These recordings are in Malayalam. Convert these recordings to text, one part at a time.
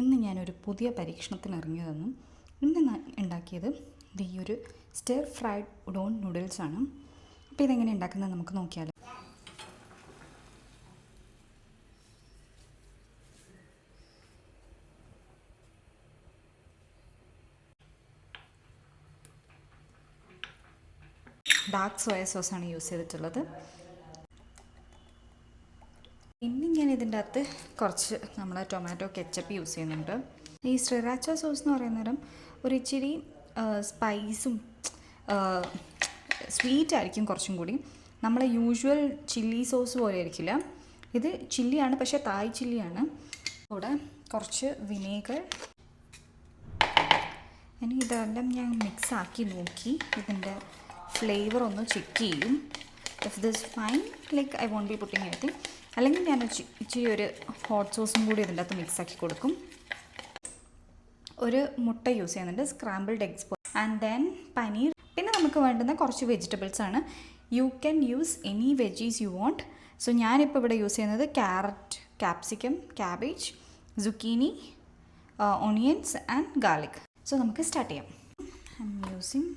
ഇന്ന് ഞാനൊരു പുതിയ പരീക്ഷണത്തിന് ഇറങ്ങിയതെന്നും ഇന്ന് ഉണ്ടാക്കിയത് ഈ ഒരു സ്റ്റിർ ഫ്രൈഡ് ഉഡോൺ നൂഡിൽസാണ്. അപ്പോൾ ഇതെങ്ങനെ ഉണ്ടാക്കുന്നത് നമുക്ക് നോക്കിയാലോ. ഡാർക്ക് സോയ സോസാണ് യൂസ് ചെയ്തിട്ടുള്ളത്. പിന്നെ ഞാൻ ഇതിൻ്റെ അകത്ത് കുറച്ച് നമ്മൾ ടൊമാറ്റോ കെച്ചപ്പ് യൂസ് ചെയ്യുന്നുണ്ട്. ഈ ശ്രീരാച്ച സോസ് എന്ന് പറയുന്നേരം ഒരു ഇച്ചിരി സ്പൈസും സ്വീറ്റ് ആയിരിക്കും കുറച്ചും കൂടി. നമ്മളെ യൂഷ്വൽ ചില്ലി സോസ് പോലെ ആയിരിക്കില്ല. ഇത് ചില്ലിയാണ്, പക്ഷേ തായ് ചില്ലിയാണ്. കൂടെ കുറച്ച് വിനേഗർ. ഇനി ഇതെല്ലാം ഞാൻ മിക്സ് ആക്കി നോക്കി ഇതിൻ്റെ ഫ്ലേവർ ഒന്ന് ചെക്ക് ചെയ്യും. If this fine, like I won't be putting anything. അല്ലെങ്കിൽ ഞാൻ ഇച്ചിരി ഒരു ഹോട്ട് സോസും കൂടി ഇതിൻ്റെ അകത്ത് മിക്സാക്കി കൊടുക്കും. ഒരു മുട്ട യൂസ് ചെയ്യുന്നുണ്ട്, scrambled eggs, and then paneer. പിന്നെ നമുക്ക് വേണ്ടുന്ന കുറച്ച് വെജിറ്റബിൾസ് ആണ്. You can use any veggies you want. So ഞാനിപ്പോൾ ഇവിടെ യൂസ് ചെയ്യുന്നത് carrot, capsicum, cabbage, zucchini, onions and garlic. So നമുക്ക് സ്റ്റാർട്ട് ചെയ്യാം. I'm using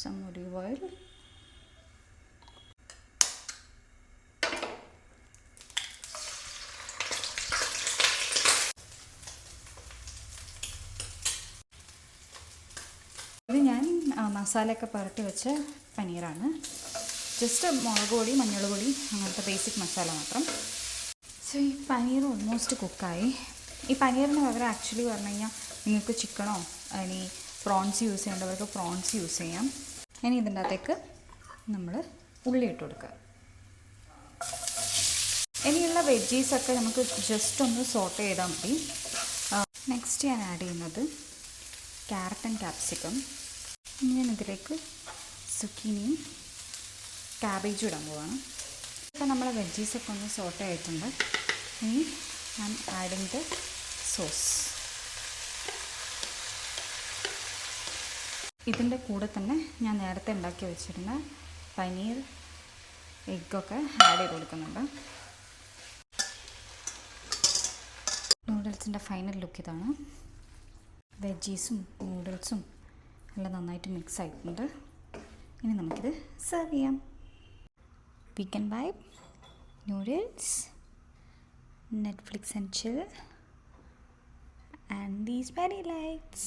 some olive oil. ഇത് ഞാൻ മസാലയൊക്കെ പുരട്ടി വെച്ച പനീറാണ്. ജസ്റ്റ് മുളക് പൊടി, മഞ്ഞൾ പൊടി, അങ്ങനത്തെ ബേസിക് മസാല മാത്രം. സോ ഈ പനീർ ഓൾമോസ്റ്റ് കുക്കായി. ഈ പനീറിന് പകരം ആക്ച്വലി പറഞ്ഞു കഴിഞ്ഞാൽ നിങ്ങൾക്ക് ചിക്കനോ ഇനി പ്രോൺസ് യൂസ് ചെയ്യേണ്ടവർക്ക് പ്രോൺസ് യൂസ് ചെയ്യാം. ഇനി ഇതിൻ്റെ അകത്തേക്ക് നമ്മൾ ഉള്ളി ഇട്ട് കൊടുക്കുക. ഇനിയുള്ള വെജീസൊക്കെ നമുക്ക് ജസ്റ്റ് ഒന്ന് സോട്ട് ചെയ്താൽ മതി. നെക്സ്റ്റ് ഞാൻ ആഡ് ചെയ്യുന്നത് ക്യാരറ്റ് ആൻഡ് ക്യാപ്സിക്കം. ഞാൻ ഇതിലേക്ക് സുക്കീനിയും ക്യാബേജും ഇടാൻ പോവാണ്. ഇപ്പോൾ നമ്മളെ വെജീസൊക്കെ ഒന്ന് സോട്ട് ആയിട്ടുണ്ട്. ഇനി ഞാൻ ആഡിങ് ദ സോസ്. ഇതിൻ്റെ കൂടെ തന്നെ ഞാൻ നേരത്തെ ഉണ്ടാക്കി വെച്ചിരുന്ന പനീർ, എഗ്ഗൊക്കെ ആഡ് ചെയ്ത് കൊടുക്കുന്നുണ്ട്. നൂഡിൽസിൻ്റെ ഫൈനൽ ലുക്ക് ഇതാണ്. വെജീസും നൂഡിൽസും എല്ലാം നന്നായിട്ട് മിക്സ് ആയിട്ടുണ്ട്. ഇനി നമുക്കിത് സെർവ് ചെയ്യാം. Weekend vibe noodles, Netflix and chill, and these fairy lights.